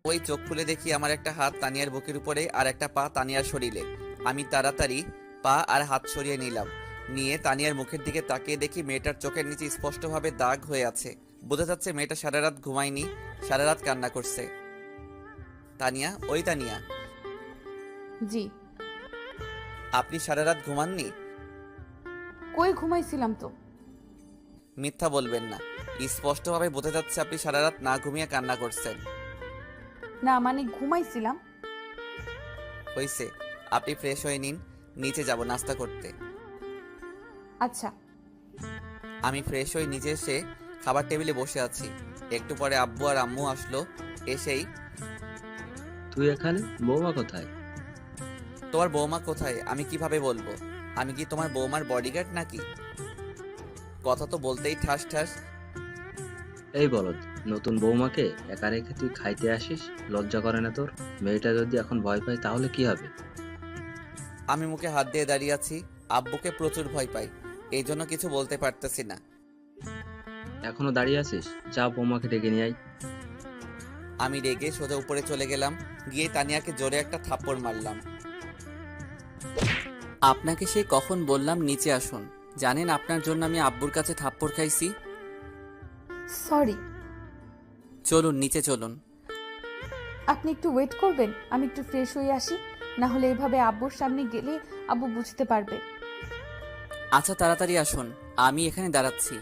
ওই চোখ খুলে দেখি আমার একটা হাত তানিয়ার বুকের উপরে আর একটা পা তানিয়ার শরীরে। আমি তাড়াতাড়ি পা আর হাত সরিয়ে নিলাম। নিয়ে তানিয়ার মুখের দিকে তাকিয়ে দেখি মেয়েটার চোখের নিচে স্পষ্টভাবে দাগ হয়ে আছে। বোঝা যাচ্ছে মেয়েটা সারা রাত ঘুমায়নি, সারা রাত কান্না করছে। তানিয়া, ওই তানিয়া, জি। আপনি সারা রাত ঘুমাননি? কই ঘুমাইছিলাম তো। মিথ্যা বলবেন না, স্পষ্টভাবে বোঝা যাচ্ছে আপনি সারা রাত না ঘুমিয়ে কান্না করছেন। না মানে ঘুমাইছিলাম। হইছে, আপনি ফ্রেশ হয়ে নিন, নিচে যাব নাস্তা করতে। আচ্ছা। আমি ফ্রেশ হয়ে নিচে এসে খাবার টেবিলে বসে আছি। একটু পরে আব্বু আর আম্মু আসলো। এসেই, তুই এখানে? বৌমা কোথায়? তোমার বৌমা কোথায় আমি কিভাবে বলবো? আমি কি তোমার বৌমার বডিগার্ড নাকি? কথা তো বলতেই ঠাস ঠাস। এই বলদ, নতুন বৌমাকে একা রেখে তুই খাইতে আসিস? লজ্জা করে না তোর? মেয়েটা যদি এখন ভয় পায় তাহলে কি হবে? আমি মুখে হাত দিয়ে দাঁড়িয়ে আছি। আব্বুকে প্রচুর ভয় পাই, এই জন্য কিছু বলতে পারতেছি না। এখনো দাঁড়িয়ে আছিস? যা বৌমাকে ডেকে নিয়ে আয়। আমি রেগে সোজা উপরে চলে গেলাম। গিয়ে তানিয়াকে জোরে একটা থাপ্পড় মারলাম। আপনাকে সে কখন বললাম নিচে আসুন? জানেন আপনার জন্য আমি আব্বুর কাছে থাপ্পড় খাইছি। সরি। চলুন নিচে চলুন। আপনি একটু ওয়েট করবেন, আমি একটু ফ্রেশ হয়ে আসি। না হলে এভাবে আব্বুর সামনে গেলে আব্বু বুঝতে পারবে। আচ্ছা তাড়াতাড়ি আসুন, আমি এখানে দাঁড়াচ্ছি।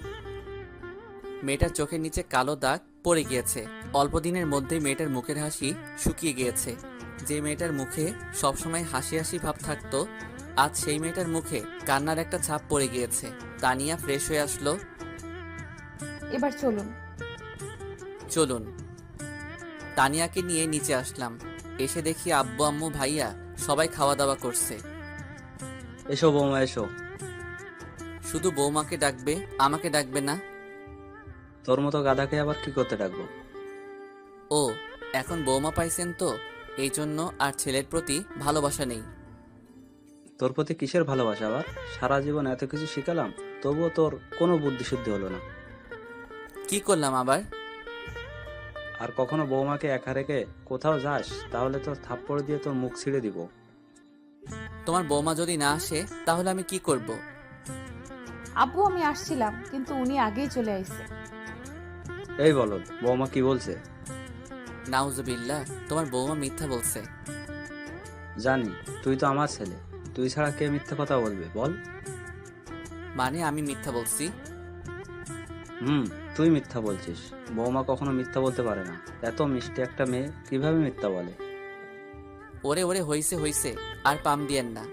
মেয়েটার চোখের নিচে কালো দাগ পড়ে গিয়েছে। অল্প দিনের মধ্যেই মেয়েটার মুখের হাসি শুকিয়ে গিয়েছে। যে মেয়েটার মুখে সবসময় হাসি হাসি ভাব থাকতো, আজ সেই মেয়েটার মুখে কান্নার একটা ছাপ পড়ে গিয়েছে। তানিয়া ফ্রেশ হয়ে আসলো। এবার চলুন। চলুন। তানিয়াকে নিয়ে নিচে আসলাম। এসে দেখি আব্বু আম্মু ভাইয়া সবাই খাওয়া দাওয়া করছে। এসো বৌমা এসো। শুধু বৌমাকে ডাকবে, আমাকে ডাকবে না? তোর মতো গাধাকে আবার কি করতে ডাকবো? ও, এখন বৌমা পাইছেন তো, এই জন্য আর ছেলের প্রতি ভালোবাসা নেই। তোর প্রতি কিসের ভালোবাসা আবার? সারা জীবন এত কিছু শিখালাম, তবুও তোর কোনো বুদ্ধি শুদ্ধি হলো না। কি করলাম আবার? আর কখনো বৌমাকে একা রেখে কোথাও যাস তাহলে তোর থাপ্পড় দিয়ে তোর মুখ ছিঁড়ে দিব। তোমার বৌমা যদি না আসে তাহলে আমি কি করব? আব্বু আমি আসছিলাম, কিন্তু উনি আগেই চলে আইছে। এই বলদ, বৌমা কি বলছে? নাউজুবিল্লাহ, তোমার বৌমা মিথ্যা বলছে। জানি, তুই তো আমার ছেলে, তুই ছাড়া কে মিথ্যা কথা বলবে বল? মানে আমি মিথ্যা বলছি? হুম, তুই মিথ্যা বলছিস। বৌমা কখনো মিথ্যা বলতে পারে না। এত মিষ্টি একটা মেয়ে কিভাবে মিথ্যা বলে? ওরে ওরে, হইছে হইছে, আর পাম দিয়েন না।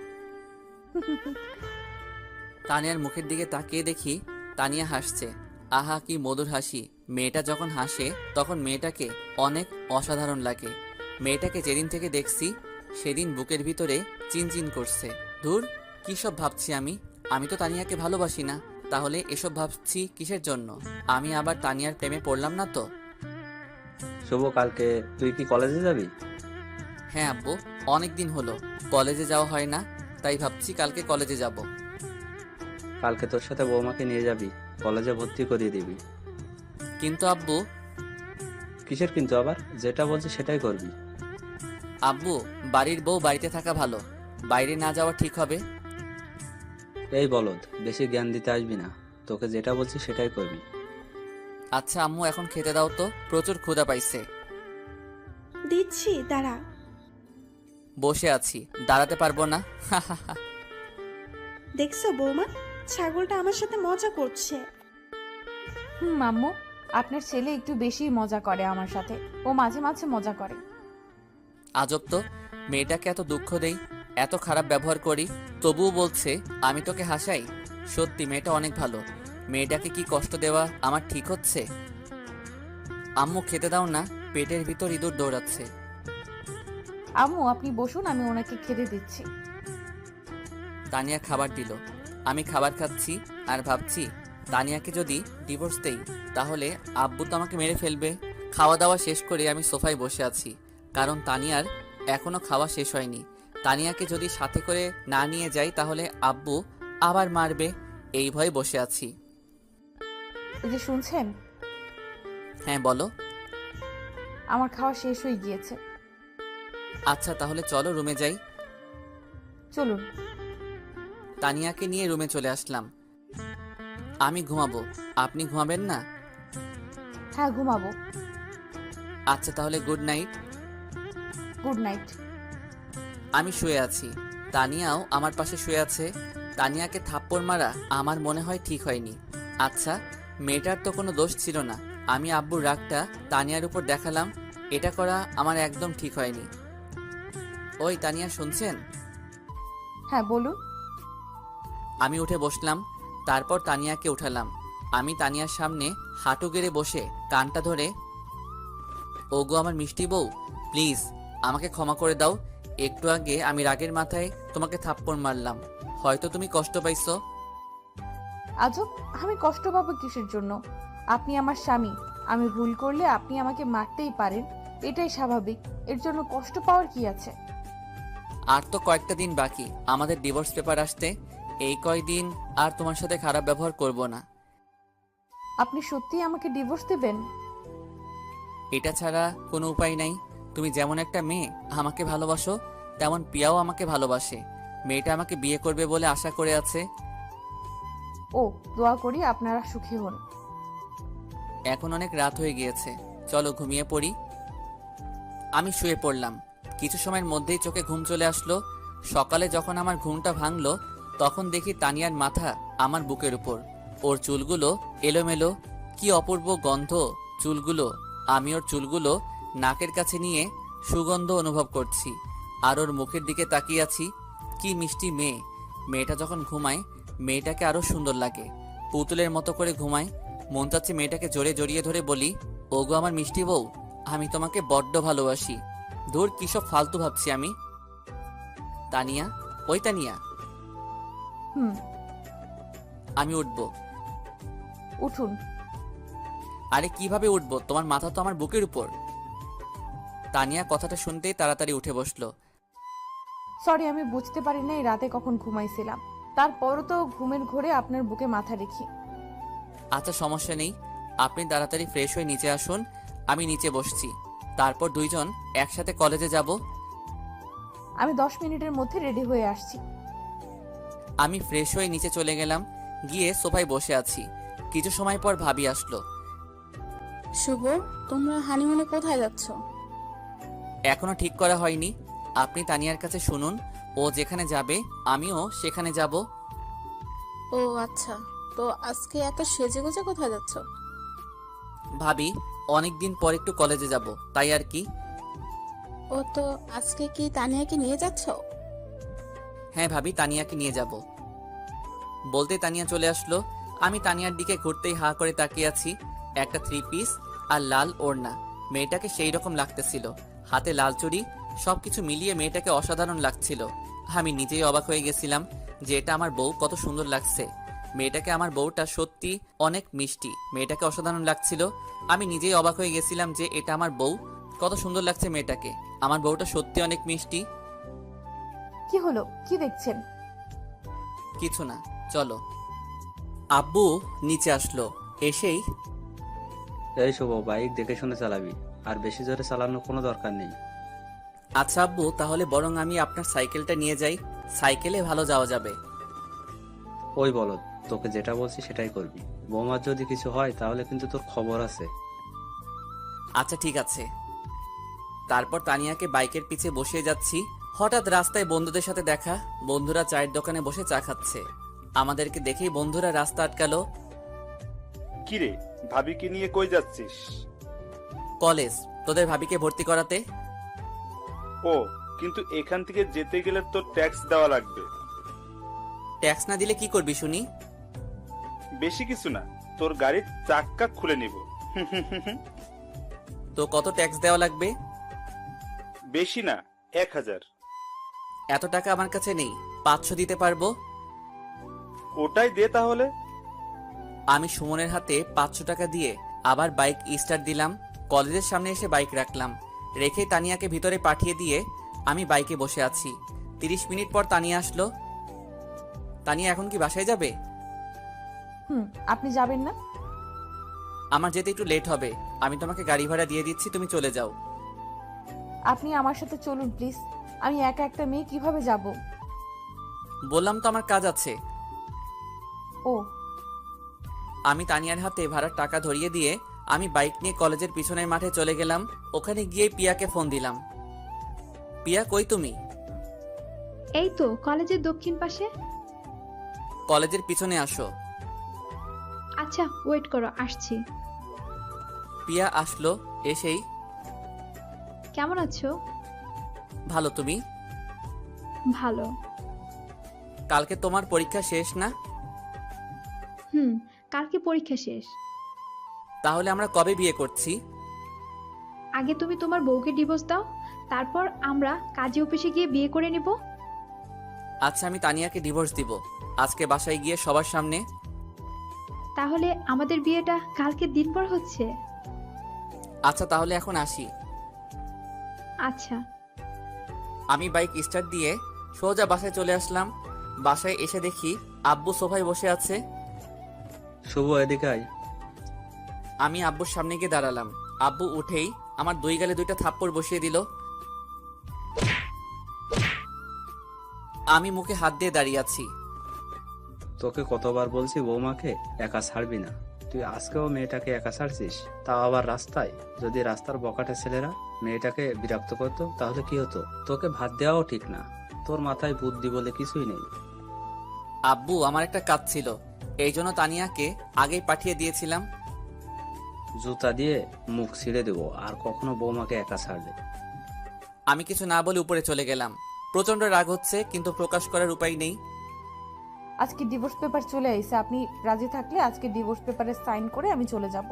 তানিয়ার মুখের দিকে তাকিয়ে দেখি তানিয়া হাসছে। আহা কি মধুর হাসি! মেয়েটা যখন হাসে তখন মেয়েটাকে অনেক অসাধারণ লাগে। মেয়েটাকে যেদিন থেকে দেখছি সেদিন বুকের ভিতরে চিনচিন করছে। ধুর, কি সব ভাবছি আমি! আমি তো তানিয়াকে ভালোবাসি না, তাহলে এসব ভাবছি কিসের জন্য? আমি আবার তানিয়ার প্রেমে পড়লাম না তো? শুভ, কালকে তুই কি কলেজে যাবি? হ্যাঁ আব্বু, অনেক দিন হলো কলেজে যাওয়া হয় না, তাই ভাবছি কালকে কলেজে যাব। কালকে তোর সাথে বৌমাকে নিয়ে যাবি, কলেজে ভর্তি করিয়ে দিবি। কিন্তু আব্বু। কিসের কিন্তু আবার? যেটা বলছি সেটাই করবি। আব্বু, বাড়ির বউ বাড়িতে থাকা ভালো, বাইরে না যাওয়া ঠিক হবে? এই বলদ, বেশি জ্ঞান দিতে আসবি না। তোকে যেটা বলছি সেটাই করবি। আচ্ছা আম্মু, এখন খেতে দাও তো, প্রচুর ক্ষুধা পাইছে। দিচ্ছি, দাঁড়া। বসে আছি, দাঁড়াতে পারবো না। দেখছো বৌমা, ছাগলটা আমার সাথে মজা করছে। আম্মু, আপনার ছেলে একটু বেশি মজা করে আমার সাথে। ও মাঝে মাঝে মজা করে। আজব তো, মেয়েটাকে এত দুঃখ দেই, এত খারাপ ব্যবহার করি, তবুও বলছে আমি তোকে হাসাই। সত্যি মেয়েটা অনেক ভালো। মেয়েটাকে কি কষ্ট দেওয়া আমার ঠিক হচ্ছে? আম্মু খেতে দাও না, পেটের ভিতর ইঁদুর দৌড়াচ্ছে। আম্মু আপনি বসুন, আমি ওনাকে খেতে দিচ্ছি। তানিয়া খাবার দিল, আমি খাবার খাচ্ছি আর ভাবছি তানিয়াকে যদি ডিভোর্স দেই তাহলে আব্বু তো আমাকে মেরে ফেলবে। খাওয়া দাওয়া শেষ করে আমি সোফায় বসে আছি, কারণ তানিয়ার এখনো খাওয়া শেষ হয়নি। তানিয়াকে যদি সাথে করে না নিয়ে যাই তাহলে আব্বু আবার মারবে, এই ভয়ে বসে আছি। এই যে শুনছেন, হ্যাঁ বলো। আমার খাওয়া শেষ হয়ে গিয়েছে। আচ্ছা তাহলে চলো রুমে যাই। চলুন। তানিয়াকে নিয়ে রুমে চলে আসলাম। আমি ঘুমাবো, আপনি ঘুমাবেন না? হ্যাঁ, ঘুমাবো। আচ্ছা তাহলে গুড নাইট। Good night. আমি শুয়ে আছি, তানিয়াও আমার পাশে শুয়ে আছে। তানিয়াকে থাপ্পড় মারা আমার মনে হয় ঠিক হয়নি। আচ্ছা, মেয়েটার তো কোনো দোষ ছিল না। আমি আব্বুর রাগটা তানিয়ার উপর দেখালাম, এটা করা আমার একদম ঠিক হয়নি। ওই তানিয়া, শুনছেন? হ্যাঁ, বলুন। আমি উঠে বসলাম, তারপর তানিয়াকে উঠালাম। আমি তানিয়ার সামনে হাঁটু গেড়ে বসে কানটা ধরে, ওগো আমার মিষ্টি বউ, প্লিজ আমাকে ক্ষমা করে দাও। একটু আগে আমি রাগের মাথায় তোমাকে থাপ্পড় মারলাম, হয়তো তুমি কষ্ট পাইছো। আজব, আমি কষ্ট পাবো কিসের জন্য? আপনি আমার স্বামী। আমি ভুল করলে আপনি আমাকে মারতেই পারেন, এটাই স্বাভাবিক। এর জন্য কষ্ট পাওয়ার কি আছে? আর তো কয়েকটা দিন বাকি আমাদের ডিভোর্স পেপার আসতে। এই কয়দিন আর তোমার সাথে খারাপ ব্যবহার করব না। আপনি সত্যিই আমাকে ডিভোর্স দেবেন? এটা ছাড়া কোনো উপায় নাই। তুমি যেমন একটা মেয়ে আমাকে ভালোবাসো, তেমন পিয়াও আমাকে ভালোবাসে। মেয়েটা আমাকে বিয়ে করবে বলে আশা করে আছে। ও, দোয়া করি আপনারা সুখী হন। এখন অনেক রাত হয়ে গিয়েছে, চলো ঘুমিয়ে পড়ি। আমি শুয়ে পড়লাম। কিছু সময়ের মধ্যেই চোখে ঘুম চলে আসলো। সকালে যখন আমার ঘুমটা ভাঙলো, তখন দেখি তানিয়ার মাথা আমার বুকের উপর। ওর চুলগুলো এলোমেলো, কি অপূর্ব গন্ধ চুলগুলো। আমি ওর চুলগুলো নাকের কাছে নিয়ে সুগন্ধ অনুভব করছি, আর ওর মুখের দিকে তাকিয়ে আছি। কি মিষ্টি মেয়ে। মেয়েটা যখন ঘুমায়, মেয়েটাকে আরো সুন্দর লাগে, পুতুলের মতো করে ঘুমায়। মন চাচ্ছে মেয়েটাকে জোরে জড়িয়ে ধরে বলি, ওগো আমার মিষ্টি বউ, আমি তোমাকে বড্ড ভালোবাসি। দূর, কি সব ফালতু ভাবছি আমি। তানিয়া, ওই তানিয়া। হুম। আমি উঠবো। উঠুন। আরে কিভাবে উঠবো, তোমার মাথা তো আমার বুকের উপর। তানিয়া কথাটা শুনতেই তাড়াতাড়ি উঠে বসলো। সরি, আমি বুঝতে পারি নাই রাতে কখন ঘুমাইছিলাম। তারপরও তো ঘুমের ঘোরে আপনার বুকে মাথা রেখি। আচ্ছা সমস্যা নেই, আপনি তাড়াতাড়ি ফ্রেশ হয়ে নিচে আসুন। আমি নিচে বসছি, তারপর দুইজন একসাথে কলেজে যাব। আমি 10 মিনিটের মধ্যে রেডি হয়ে আসছি। আমি ফ্রেশ হয়ে নিচে চলে গেলাম, গিয়ে সোফায় বসে আছি। কিছু সময় পর ভাবি আসলো। শুভ, তোমরা হানিমুনে কোথায় যাচ্ছ? এখনো ঠিক করা হয়নি, আপনি তানিয়ার কাছে শুনুন। ও যেখানে যাবে আমিও সেখানে যাব। ও আচ্ছা, তো আজকে এত সেজেগুজে কোথায় যাচ্ছ? ভাবি, অনেকদিন পর একটু কলেজে যাব, তাই আর কি। ও তো আজকে কি তানিয়াকে নিয়ে যাচ্ছ? হ্যাঁ ভাবি, তানিয়াকে নিয়ে যাব। বলতে তানিয়া চলে আসলো। আমি তানিয়ার দিকে ঘুরতেই হা করে তাকিয়ে আছি। একটা 3 পিস আর লাল ওড়না, মেয়েটাকে সেই রকম লাগতেছিল। হাতে লাল চুড়ি, সবকিছু মিলিয়ে মেয়েটাকে অসাধারণ লাগছিল। আমি নিজেই অবাক হয়ে গেছিলাম যে এটা আমার বউ, কত সুন্দর লাগছে মেয়েটাকে। আমার বউটা সত্যি অনেক মিষ্টি, মেয়েটাকে অসাধারণ লাগছিল। আমি নিজেই অবাক হয়ে গেছিলাম যে এটা আমার বউ, কত সুন্দর লাগছে মেয়েটাকে। আমার বউটা সত্যি অনেক মিষ্টি। কি হলো, কি দেখছেন? কিছু না, চলো। আব্বু নিচে আসলো, এসেই, এই শুভ, বাইক দেখে শুনে চালাবি, আর বেশি জোরে চালানোর কোনো দরকার নেই। আচ্ছা আব্বু, তাহলে বরং আমি আপনার সাইকেলটা নিয়ে যাই, সাইকেলে ভালো যাওয়া যাবে। ওই বলদ, তোকে যেটা বলছি সেটাই করবি। বৌমার যদি কিছু হয় তাহলে কিন্তু তোর খবর আছে। আচ্ছা ঠিক আছে। তারপর তানিয়াকে বাইকের পিছে বসিয়ে যাচ্ছি। হঠাৎ রাস্তায় বন্ধুদের সাথে দেখা। বন্ধুরা চায়ের দোকানে বসে চা খাচ্ছে। আমাদেরকে দেখেই বন্ধুরা রাস্তা আটকালো। কিরে, ভাবিকে নিয়ে কই যাচ্ছিস? কলেজ, তোদের ভাবিকে ভর্তি করাতে। ও, কিন্তু এখান থেকে যেতে গেলে তোর ট্যাক্স দেওয়া লাগবে। ট্যাক্স না দিলে কি করবি শুনি? বেশি কিছু না, তোর গাড়ির চাক্কা খুলে নিব। তো কত ট্যাক্স দেওয়া লাগবে? বেশি না, 1000। এত টাকা আমার কাছে নেই, 500 দিতে পারবো। ওটাই দে তাহলে। আমি সুমনের হাতে 500 টাকা দিয়ে আবার বাইক স্টার্ট দিলাম। কলেজের সামনে এসে বাইক রাখলাম, রেখে তানিয়াকে ভিতরে পাঠিয়ে দিয়ে আমি বাইকে বসে আছি। 30 মিনিট পর তানিয়া আসলো। তানিয়া এখন কি বাসায় যাবে? হুম। আপনি যাবেন না? আমার যেতে একটু লেট হবে, আমি তোমাকে গাড়ি ভাড়া দিয়ে দিচ্ছি, তুমি চলে যাও। আপনি আমার সাথে চলুন প্লিজ। আমি একা একটা মেয়ে কিভাবে যাব? বললাম তো আমার কাজ আছে। ও, আমি তানিয়ার হাতে ভাড়ার টাকা ধরিয়ে দিয়ে আমি বাইক নিয়ে কলেজের পিছনের মাঠে চলে গেলাম। ওখানে গিয়ে পিয়াকে ফোন দিলাম। পিয়া, কই তুমি? এই তো কলেজের দক্ষিণ পাশে। কলেজের পিছনে আসো। আচ্ছা ওয়েট করো, আসছি। পিয়া আসলো। এসেই, কেমন আছো? ভালো, তুমি? ভালো। কালকে তোমার পরীক্ষা শেষ না? কালকে পরীক্ষা শেষ। তাহলে আমরা কবে বিয়ে করছি? আগে তুমি তোমার বউকে ডিভোর্স দাও, তারপর আমরা কাজী অফিসে গিয়ে বিয়ে করে নিব। আচ্ছা, আমি তানিয়াকে ডিভোর্স দিব আজকে বাসায় গিয়ে সবার সামনে। তাহলে আমাদের বিয়েটা কালকের দিন পর হচ্ছে। আচ্ছা, তাহলে এখন আসি। আচ্ছা। আমি বাইক স্টার্ট দিয়ে সোজা বাসায় চলে আসলাম। বাসায় এসে দেখি আব্বু সোফায় বসে আছে। শুভ, এদিকে আয়। আমি আব্বুর সামনে গিয়ে দাঁড়ালাম। আব্বু উঠেই আমার দুই গালে দুইটা থাপ্পড় বসিয়ে দিল। আমি মুখে হাত দিয়ে দাঁড়িয়ে আছি। তোকে কতবার বলছি বৌমাকে একা ছাড়বি না, তুই আজকেও মেয়েটাকে একা ছাড়ছিস, তাও আবার রাস্তায়। যদি রাস্তার বকাটে ছেলেরা মেয়েটাকে বিরক্ত করতো তাহলে কি হতো? তোকে ভাত দেওয়াও ঠিক না, তোর মাথায় বুদ্ধি বলে কিছুই নেই। আব্বু, আমার একটা কাজ ছিল, এই জন্য তানিয়াকে আগেই পাঠিয়ে দিয়েছিলাম। জুতা দিয়ে মুখ ছিঁড়ে দেবো আর কখনো বৌমাকে একা ছাড়লে। আমি কিছু না বলে উপরে চলে গেলাম। প্রচন্ড রাগ হচ্ছে, কিন্তু প্রকাশ করার উপায় নেই। আজকে ডিভোর্স পেপার চলে আইছে। আপনি রাজি থাকলে আজকে ডিভোর্স পেপারে সাইন করে আমি চলে যাব।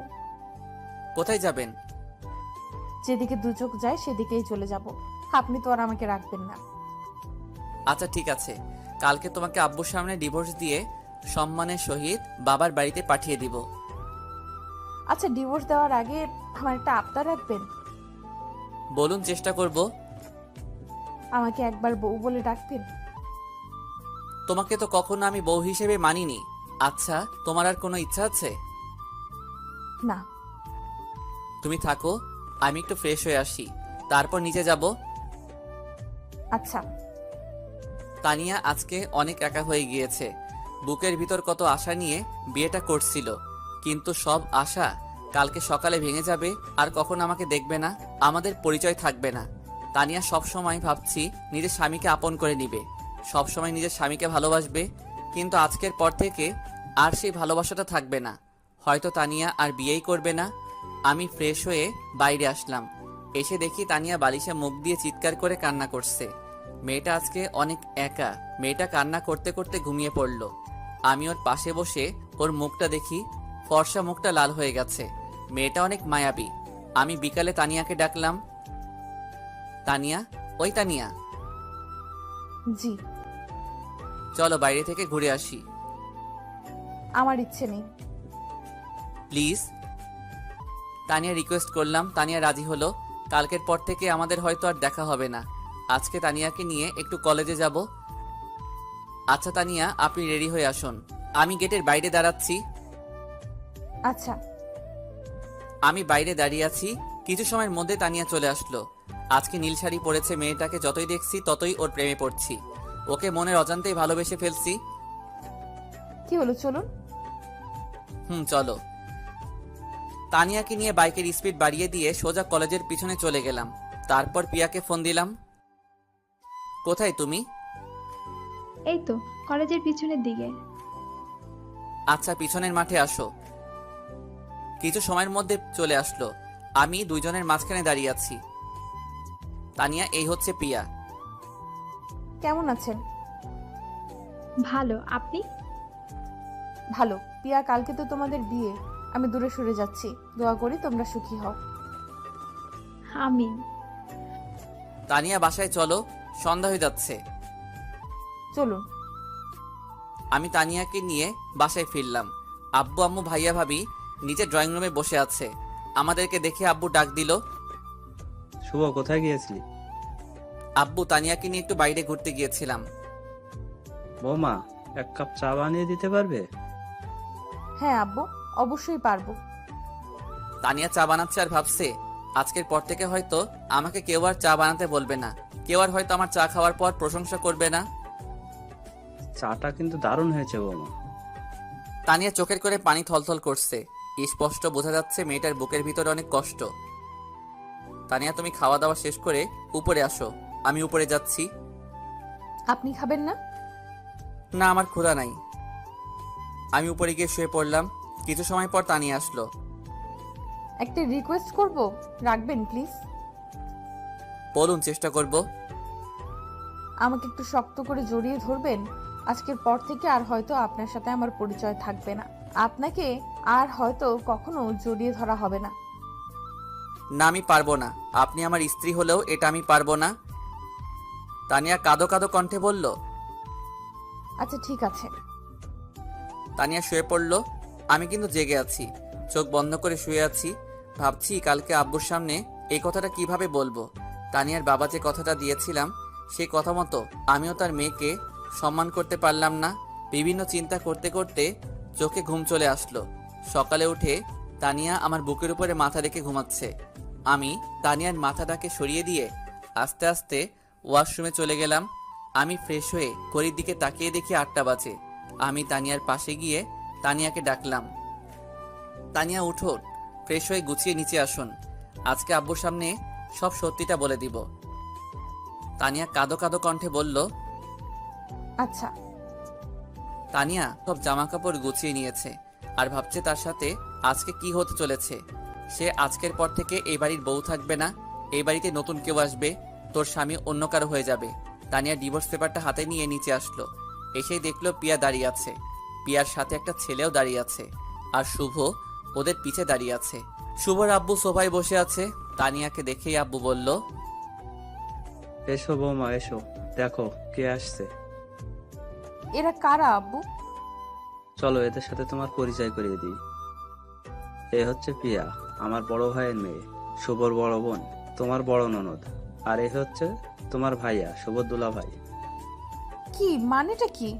কোথায় যাবেন? যেদিকে দু চোখ যায় সেদিকেই চলে যাব। আপনি তো আর আমাকে রাখবেন না। আচ্ছা ঠিক আছে, কালকে তোমাকে আব্বুর সামনে ডিভোর্স দিয়ে সম্মানের সহিত বাবার বাড়িতে পাঠিয়ে দিব। আচ্ছা, ডিভোর্স দেওয়ার আগে আমার একটা আবদার রাখবেন? বলুন, চেষ্টা করব। আমাকে একবার বউ বলে ডাকবেন? তোমাকে তো কখনো আমি বউ হিসেবে মানিনি। আচ্ছা, তোমার আর কোনো ইচ্ছা আছে? না। তুমি থাকো, আমি একটু ফ্রেশ হয়ে আসি, তারপর নিচে যাব। আচ্ছা। তানিয়া আজকে অনেক একা হয়ে গিয়েছে। বুকের ভিতর কত আশা নিয়ে বিয়েটা করছিল, কিন্তু সব আশা কালকে সকালে ভেঙে যাবে। আর কখনো আমাকে দেখবে না, আমাদের পরিচয় থাকবে না। তানিয়া সব সময় ভাবছি নিজের স্বামীকে আপন করে নিবে, সব সময় নিজের স্বামীকে ভালোবাসবে, কিন্তু আজকের পর থেকে আর সেই ভালোবাসাটা থাকবে না। হয়তো তানিয়া আর বিয়েই করবে না। আমি ফ্রেশ হয়ে বাইরে আসলাম। এসে দেখি তানিয়া বালিশে মুখ দিয়ে চিৎকার করে কান্না করছে। মেয়েটা আজকে অনেক একা। মেয়েটা কান্না করতে করতে ঘুমিয়ে পড়ল। আমি ওর পাশে বসে ওর মুখটা দেখি, ফর্সা মুখটা লাল হয়ে গেছে। মেয়েটা অনেক মায়াবী। আমি বিকালে তানিয়াকে ডাকলাম। তানিয়া, ওই তানিয়া, জি। চলো বাইরে থেকে ঘুরে আসি। আমার ইচ্ছে নেই। প্লিজ। তানিয়া রিকোয়েস্ট করলাম। তানিয়া রাজি হলো। কালকের পর থেকে আমাদের হয়তো আর দেখা হবে না। আজকে তানিয়াকে নিয়ে একটু কলেজে যাব। আচ্ছা তানিয়া, আপনি রেডি হয়ে আসুন, আমি গেটের বাইরে দাঁড়াচ্ছি। আচ্ছা। আমি বাইরে দাঁড়িয়ে আছি। কিছু সময়ের মধ্যে তানিয়া চলে আসলো। আজকে নীল শাড়ি পরেছে। মেয়েটাকে যতই দেখছি ততই ওর প্রেমে পড়ছি। ওকে মনের অজান্তেই ভালোবেসে ফেলছি। কি হলো, চলুন। চলো। তানিয়াকে নিয়ে বাইকের স্পিড বাড়িয়ে দিয়ে সোজা কলেজের পিছনে চলে গেলাম। তারপর পিয়াকে ফোন দিলাম। কোথায় তুমি? এই তো কলেজের পিছনের দিকে। আচ্ছা, পিছনের মাঠে আসো। কিছু সময়ের মধ্যে চলে আসলো। আমি দুইজনের মাঝখানে দাঁড়িয়ে আছি। তানিয়া, এই হচ্ছে পিয়া। কেমন আছেন? ভালো, আপনি? ভালো। পিয়া, কালকে তো তোমাদের বিয়ে। আমি দূরে সরে যাচ্ছি। দোয়া করি তোমরা সুখী হও। আমিন। তানিয়া, বাসায় চলো, সন্ধ্যা হয়ে যাচ্ছে। চলুন। আমি তানিয়াকে নিয়ে বাসায় ফিরলাম। আব্বু, আম্মু, ভাইয়া, ভাবি নিচে ড্রয়িং রুমে বসে আছে। আমাদেরকে দেখে আব্বু ডাক দিল। শুভ, কোথায় গিয়েছিলি? আব্বু, তানিয়াকে নিয়ে একটু বাইরে ঘুরতে গিয়েছিলাম। বৌমা, এক কাপ চা বানিয়ে দিতে পারবে? হ্যাঁ আব্বু, অবশ্যই পারবো। তানিয়া চা বানাচ্ছে আর ভাবছে আজকের পর থেকে হয়তো আমাকে কেউ আর চা বানাতে বলবে না, কেউ আর হয়তো আমার চা খাওয়ার পর প্রশংসা করবে না। চাটা কিন্তু দারুণ হয়েছে বৌমা। তানিয়া চোখের করে পানি থলথল করছে, স্পষ্ট বোঝা যাচ্ছে মেয়েটার বুকের ভিতরে অনেক কষ্ট। তানিয়া, তুমি খাওয়া দাওয়া শেষ করে উপরে আসো, আমি উপরে যাচ্ছি। আপনি খাবেন না? না, আমার ক্ষুধা নাই। আমি উপরে গিয়ে শুয়ে পড়লাম। কিছু সময় পর তানিয়া আসলো। একটা রিকোয়েস্ট করব, রাখবেন প্লিজ? বলুন, চেষ্টা করব। আমাকে একটু শক্ত করে জড়িয়ে ধরবেন। আজকের পর থেকে আর হয়তো আপনার সাথে আমার পরিচয় থাকবে না, আপনাকে আর হয়তো কখনো জড়িয়ে ধরা হবে না। না, আমি পারবো না। আপনি আমার স্ত্রী হলেও এটা আমি পারবো না। তানিয়া কাঁদো কাঁদো কণ্ঠে বলল। আচ্ছা ঠিক আছে। তানিয়া শুয়ে পড়ল। আমি কিন্তু জেগে আছি, চোখ বন্ধ করে শুয়ে আছি। ভাবছি কালকে আব্বুর সামনে এই কথাটা কিভাবে বলবো। তানিয়ার বাবা যে কথাটা দিয়েছিলাম সেই কথা মতো আমিও তার মেয়েকে সম্মান করতে পারলাম না। বিভিন্ন চিন্তা করতে করতে চোখে ঘুম চলে আসলো। সকালে উঠে তানিয়া আমার বুকের উপরে মাথা রেখে ঘুমাচ্ছে। আমি তানিয়ার মাথাটাকে সরিয়ে দিয়ে আস্তে আস্তে ওয়াশরুমে চলে গেলাম। আমি ফ্রেশ হয়ে ঘড়ির দিকে তাকিয়ে দেখি 8টা বাজে। আমি তানিয়ার পাশে গিয়ে তানিয়াকে ডাকলাম, তানিয়া উঠো, ফ্রেশ হয়ে গুছিয়ে নিচে আসুন, আজকে আব্বুর সামনে সব সত্যিটা বলে দিব। তানিয়া কাঁদো কাঁদো কণ্ঠে বলল, আচ্ছা। তানিয়া সব জামা কাপড় গুছিয়ে নিয়েছে আর ভাবছে তার সাথে আজকে কি হতে চলেছে। সে আজকের পর থেকে এই বাড়ির বউ থাকবে না, এই বাড়িতে নতুন কেউ আসবে, তোর স্বামী অন্য কারো হয়ে যাবে। তানিয়া ডিভোর্স পেপারটা হাতে নিয়ে নিচে আসলো। এসেই দেখলো পিয়া দাঁড়িয়ে আছে, পিয়ার সাথে একটা ছেলেও দাঁড়িয়ে আছে, আর শুভ ওদের পিছে দাঁড়িয়ে আছে। শুভর আব্বু সোফায় বসে আছে। তানিয়াকে দেখেই আব্বু বলল, এসো বৌমা এসো, দেখো কে আসছে। এরা কারা আব্বু? চলো এদের সাথে তোমার পরিচয় করিয়ে দিই। এ হচ্ছে পিয়া, আমার বড় ভাইয়ের মেয়ে, শুভর বড় বোন, তোমার বড় ননদ। আর এ হচ্ছে তোমার ভাইয়া, শুভর দুলা ভাই। কি মানেটা কি?